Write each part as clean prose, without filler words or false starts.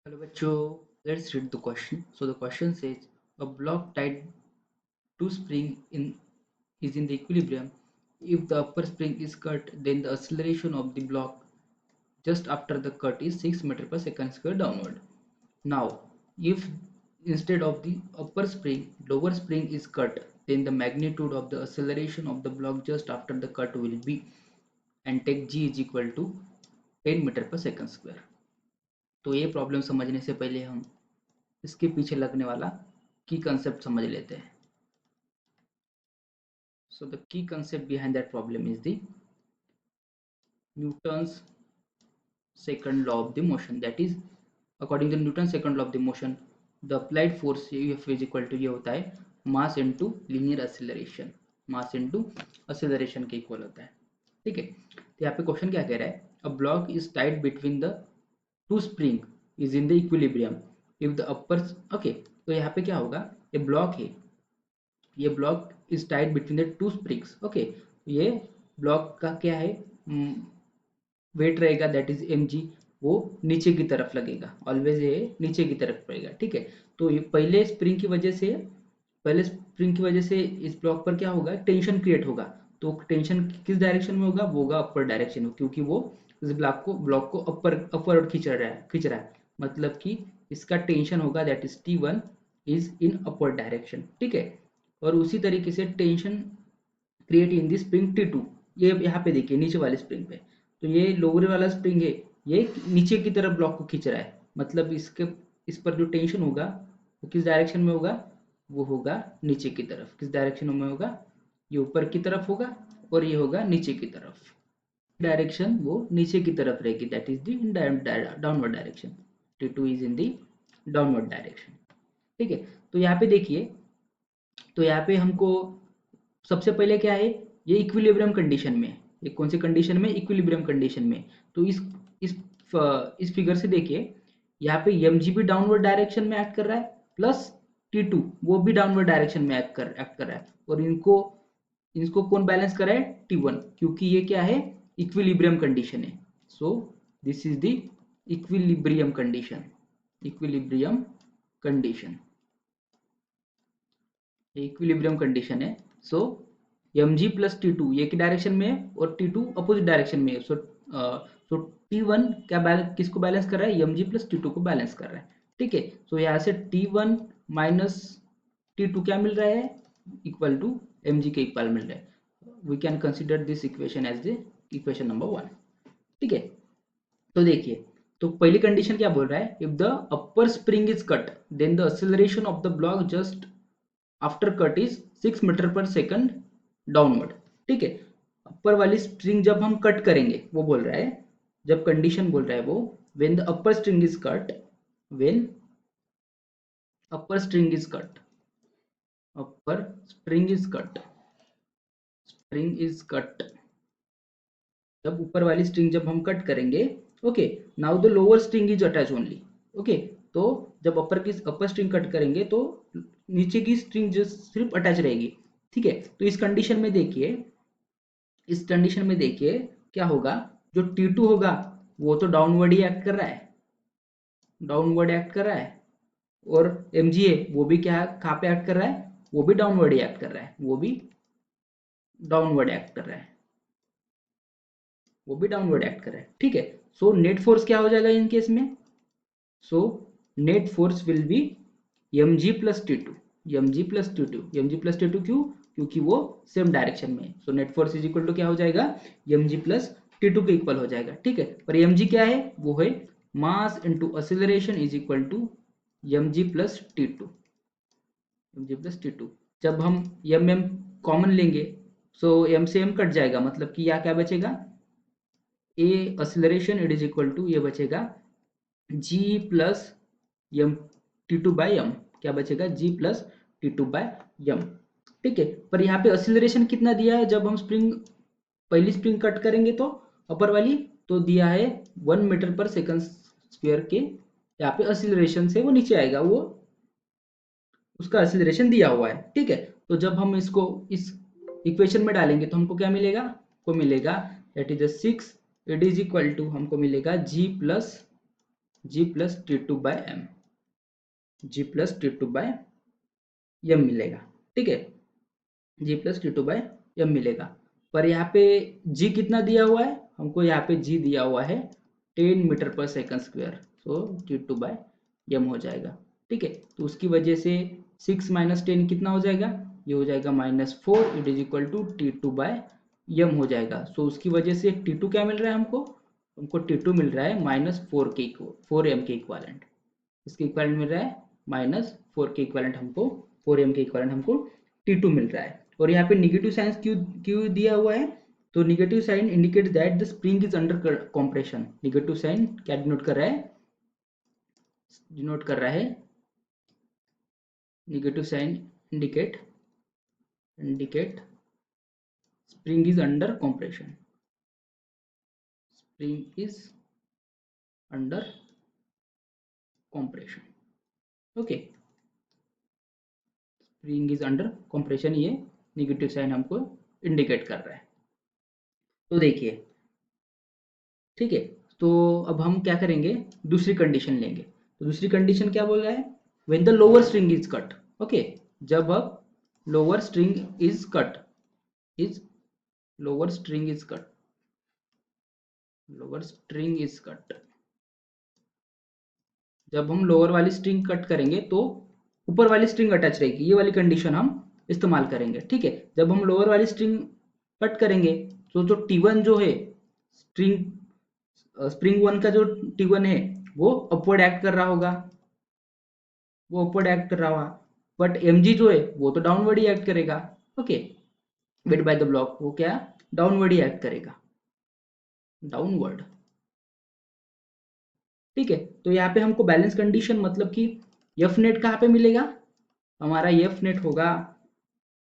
Hello, bachcho. Let's read the question. So the question says a block tied to spring in is in the equilibrium. If the upper spring is cut, then the acceleration of the block just after the cut is 6 meter per second square downward. Now, if instead of the upper spring, lower spring is cut, then the magnitude of the acceleration of the block just after the cut will be, and take g is equal to 10 meter per second square. तो ये problem समझने से पहले हम इसके पीछे लगने वाला की कंसेप्ट समझ लेते हैं. So the key concept behind that problem is the Newton's second law of the motion. That is, according to Newton's second law of the motion, the applied force F is equal to ये होता है mass into linear acceleration. मास into acceleration के equal होता है. ठीक है. तो यहाँ पे क्वेश्चन क्या कह रहा है, a block is tied between the two spring is in the equilibrium if the upper. Okay, तो यहाँ पे क्या होगा, ये ब्लॉक है, ये block is tied between the two springs. Okay, ये ब्लॉक का क्या है, वेट रहेगा, दैट इज एम जी. वो नीचे की तरफ लगेगा, ऑलवेज ये नीचे की तरफ पड़ेगा. ठीक है. तो ये पहले स्प्रिंग की वजह से इस ब्लॉक पर क्या होगा, टेंशन क्रिएट होगा. तो टेंशन किस डायरेक्शन में होगा, वो होगा अपर डायरेक्शन में, क्योंकि वो इस ब्लॉक को अपवर्ड खींच रहा है. मतलब कि इसका टेंशन होगा, that is T1 is in upward direction. ठीक है. और उसी तरीके से tension create in the spring T2. ये यहाँ पे देखिए नीचे वाले स्प्रिंग पे, तो ये लोअर वाला स्प्रिंग है, ये नीचे की तरफ ब्लॉक को खींच रहा है. मतलब इस पर जो टेंशन होगा वो किस डायरेक्शन में होगा, वो होगा नीचे की तरफ. किस डायरेक्शन में होगा, ये ऊपर की तरफ होगा और ये होगा नीचे की तरफ. डायरेक्शन वो नीचे की तरफ रहेगी, that is the downward direction. T2 is in the downward direction. ठीक है. तो यहाँ पे देखिए, तो यहाँ पे हमको सबसे पहले क्या है, ये इक्विलिब्रियम कंडीशन में. ये कौन सी कंडीशन में, इक्विलिब्रियम कंडीशन में. तो इस इस फिगर से देखिए, यहाँ पे एम जी भी डाउनवर्ड डायरेक्शन में एक्ट कर रहा है, प्लस T2 वो भी डाउनवर्ड डायरेक्शन में एक्ट कर रहा है. और इनको इसको कौन बैलेंस कर रहा है, T1, क्योंकि ये क्या है, इक्विलिब्रियम कंडीशन है. So this is the equilibrium condition. Equilibrium condition, equilibrium condition है. सो एम जी प्लस T2 ये की डायरेक्शन में है और T2 अपोजिट डायरेक्शन में है. सो T1 क्या बैलेंस, किसको बैलेंस कर रहा है, एम जी प्लस T2 को बैलेंस कर रहा है. ठीक है. सो यहाँ से T1 माइनस T2 क्या मिल रहा है, इक्वल टू एम जी के इक्वल मिल रहा है. We can consider this equation as the equation number 1. ठीक है. तो देखिए, तो पहली कंडीशन क्या बोल रहा है, if the upper spring is cut then the acceleration of the block just after cut is 6 metre per second downward. ठीक है. अपर वाली स्प्रिंग जब हम कट करेंगे, वो बोल रहा है, जब कंडीशन बोल रहा है वो, when the upper string is cut, when upper string is cut, upper spring is cut, spring is cut, जब ऊपर वाली स्ट्रिंग जब हम कट करेंगे. Okay. Now the lower string is attach only. Okay. तो जब अपर स्ट्रिंग कट करेंगे तो नीचे की स्ट्रिंग जो सिर्फ अटैच रहेगी. ठीक है. तो इस कंडीशन में देखिए क्या होगा, जो T2 होगा वो तो डाउनवर्ड ही एक्ट कर रहा है, डाउनवर्ड एक्ट कर रहा है. और MGA वो भी क्या, कहाँ पे एक्ट कर रहा है, वो भी डाउनवर्ड ही एक्ट कर रहा है, वो भी डाउनवर्ड एक्ट कर रहा है, वो भी डाउनवर्ड एक्ट कर रहा है. ठीक है. सो नेट फोर्स क्या हो जाएगा इन केस में, so net force will be mg plus T2. mg plus T2, mg plus T2 क्यों, क्योंकि वो सेम डायरेक्शन में है. So net force is equal to क्या हो जाएगा, mg प्लस T2 के इक्वल हो जाएगा. ठीक है. पर mg क्या है, वो है mass into acceleration is equal to mg plus T2. mg plus T2, जब हम mm कॉमन लेंगे, सो m से m कट जाएगा, मतलब कि यहाँ क्या बचेगा, a acceleration it is equal to, ये बचेगा g plus M T2 by M. क्या बचेगा, g plus T2 by M. ठीक है. पर यहाँ पे एक्सीलरेशन कितना दिया है, जब हम पहली स्प्रिंग कट करेंगे तो अपर वाली, तो दिया है 1 मीटर पर सेकंड स्क्वायर के. यहाँ पे एक्सीलरेशन से वो नीचे आएगा, वो उसका एक्सीलरेशन दिया हुआ है. ठीक है. तो जब हम इसको इस इक्वेशन में डालेंगे तो हमको क्या मिलेगा, को मिलेगा that is 6, it is equal to, हमको मिलेगा g plus g plus T two by m, g plus T two by m मिलेगा। ठीक है, g plus T two by m मिलेगा। पर यहाँ पे जी कितना दिया हुआ है हमको, यहाँ पे जी दिया हुआ है 10 metre per second square, so T two by M हो जाएगा। ठीक है, तो उसकी वजह से 6 माइनस 10 कितना हो जाएगा, ये हो जाएगा -4, it is equal to T two by M हो जाएगा। सो उसकी वजह से टी टू क्या मिल रहा है हमको, हमको टी टू मिल रहा है -4 के 4m के इक्वालेंट, इसके इक्वालेंट मिल रहा है -4 के इक्वालेंट हमको, 4m के इक्वालेंट हमको T2 मिल रहा है। और यहाँ पे निगेटिव साइंस क्यों क्यों दिया हुआ है, तो negative sign indicate that the spring is under compression. Negative sign क्या डिनोट कर रहा है, डिनोट कर रहा है, negative sign indicate indicate spring is under compression, spring is under compression. Okay, spring is under compression, ये निगेटिव साइन हमको indicate कर रहा है। तो देखिए, ठीक है, तो अब हम क्या करेंगे, दूसरी कंडीशन लेंगे। तो दूसरी कंडीशन क्या बोल रहा है, when the lower string is cut. Okay, जब अब lower string is cut, is lower string is cut, lower string is cut, जब हम लोअर वाली स्ट्रिंग कट करेंगे तो ऊपर वाली स्ट्रिंग अटैच रहेगी, ये वाली कंडीशन हम इस्तेमाल करेंगे। ठीक है, जब हम लोअर वाली स्ट्रिंग कट करेंगे तो जो T1 जो है, स्ट्रिंग स्प्रिंग वन का जो T1 है वो अपवर्ड एक्ट कर रहा होगा, वो अपवर्ड एक्ट कर रहा होगा, बट mg जो है वो तो डाउनवर्ड ही एक्ट करेगा। Okay, weight by the block वो क्या डाउनवर्ड ही एक्ट करेगा, डाउनवर्ड। ठीक है, तो यहाँ पे हमको बैलेंस कंडीशन मतलब कि एफ नेट कहाँ पे मिलेगा, हमारा एफ नेट होगा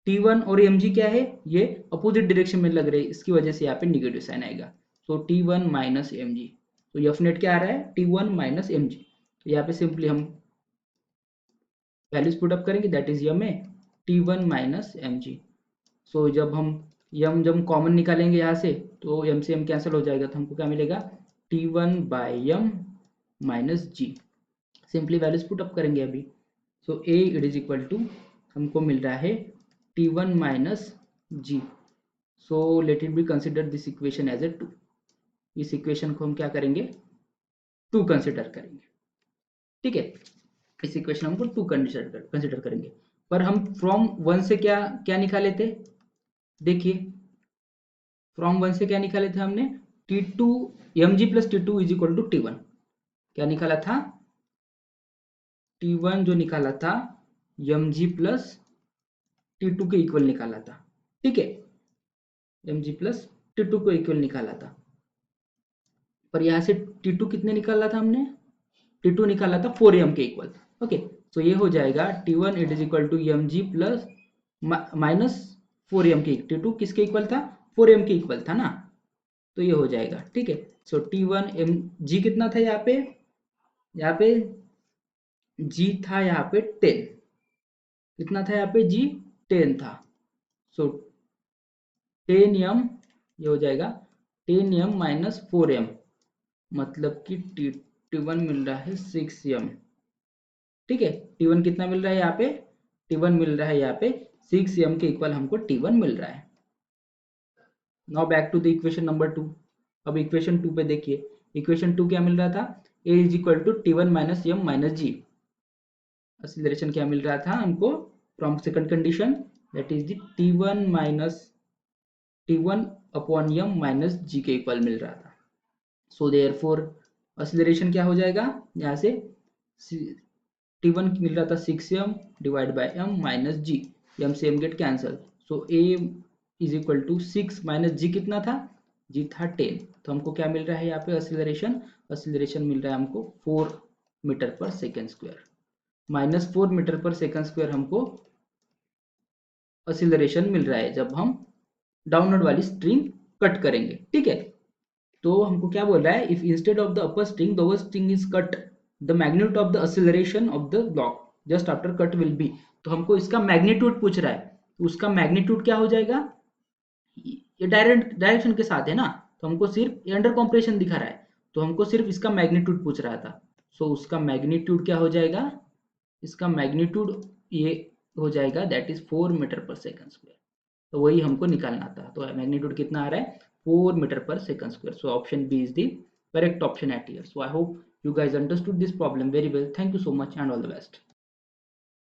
T1 और mg क्या है, ये अपोजिट डायरेक्शन में लग रहे हैं, इसकी वजह से यहाँ पे निगेटिव साइन आएगा। तो T1 माइनस एम जी, तो एफ नेट क्या आ रहा है T1 माइनस एम जी। तो यहाँ पे सिंपली हम वैल्यूज पुट अप करेंगे, दैट इज यम है T1 माइनस एम जी। सो जब हम यम जब कॉमन निकालेंगे यहाँ से तो एम से एम कैंसिल हो जाएगा, तो हमको क्या मिलेगा T1 by m minus g. Simply values put up करेंगे अभी। So a it is equal to हमको मिल रहा है T1 माइनस जी। So let it be consider this equation as a 2, इस इक्वेशन को हम क्या करेंगे 2 कंसिडर करेंगे। ठीक है, इस इक्वेशन हमको 2 कंसिडर करेंगे। पर हम फ्रॉम 1 से क्या क्या निकाले थे, देखिए फ्रॉम 1 से क्या निकाले थे हमने, T2 mg plus T2 is equal to T1, क्या निकाला था T1 जो निकाला था mg प्लस T2 के इक्वल निकाला था। ठीक है, mg प्लस T2 को इक्वल निकाला था, पर यहाँ से T2 कितने निकाला था हमने, T2 निकाला था 4m के इक्वल। ओके, तो ये हो जाएगा T1 it is equal to mg plus minus 4m के, T2 किसके इक्वल था 4m के इक्वल था ना, तो ये हो जाएगा। ठीक है, सो T1 mg कितना था यहाँ पे g था यहाँ पे 10, कितना था यहाँ पे g 10 था। सो 10m ये हो जाएगा 10m माइनस 4m, मतलब कि T1 मिल रहा है 6m। ठीक है, T1 कितना मिल रहा है यहाँ पे, T1 मिल रहा है यहाँ पे 6m के इक्वल हमको T1 मिल रहा है। Now back to the equation number 2। अब इक्वेशन 2 पे देखिए, इक्वेशन 2 क्या मिल रहा था, a is equal to T1 minus m minus g. Acceleration क्या मिल रहा था हमको from second condition, that is the T1 minus T1 upon m minus g के इक्वल मिल रहा था। सो देयरफॉर एक्सीलरेशन क्या हो जाएगा, यहाँ से T1 मिल रहा था 6m divide by m minus g, m से m get cancel. So a is equal to 6 minus g कितना था, जी था 10। तो हमको क्या मिल रहा है यहाँ पे एक्सीलरेशन, एक्सीलरेशन मिल रहा है हमको 4 मीटर पर सेकेंड स्क्वायर, -4 मीटर पर सेकेंड स्क्वायर हमको एक्सीलरेशन मिल रहा है जब हम डाउनवर्ड वाली स्ट्रिंग कट करेंगे। ठीक है, तो हमको क्या बोल रहा है, if instead of the upper string the lower string is cut the magnitude of the acceleration of the block just after cut will be. तो हमको इसका मैग्नीट्यूड पूछ रहा है, तो उसका मैग्नीट्यूड क्या हो जाएगा, ये डायरेक्शन के साथ है ना, तो हमको सिर्फ अंडर कॉम्प्रेशन दिखा रहा है, तो हमको सिर्फ इसका मैग्नीट्यूड पूछ रहा था। सो उसका मैग्नीट्यूड क्या हो जाएगा, इसका मैग्नीट्यूड ये हो जाएगा, that is 4 metre per second square. तो वही हमको निकालना था। तो मैग्नीट्यूड कितना आ रहा है, 4 metre per second square. So option B is the correct option at here. So I hope you guys understood this problem very well. Thank you so much and all the best.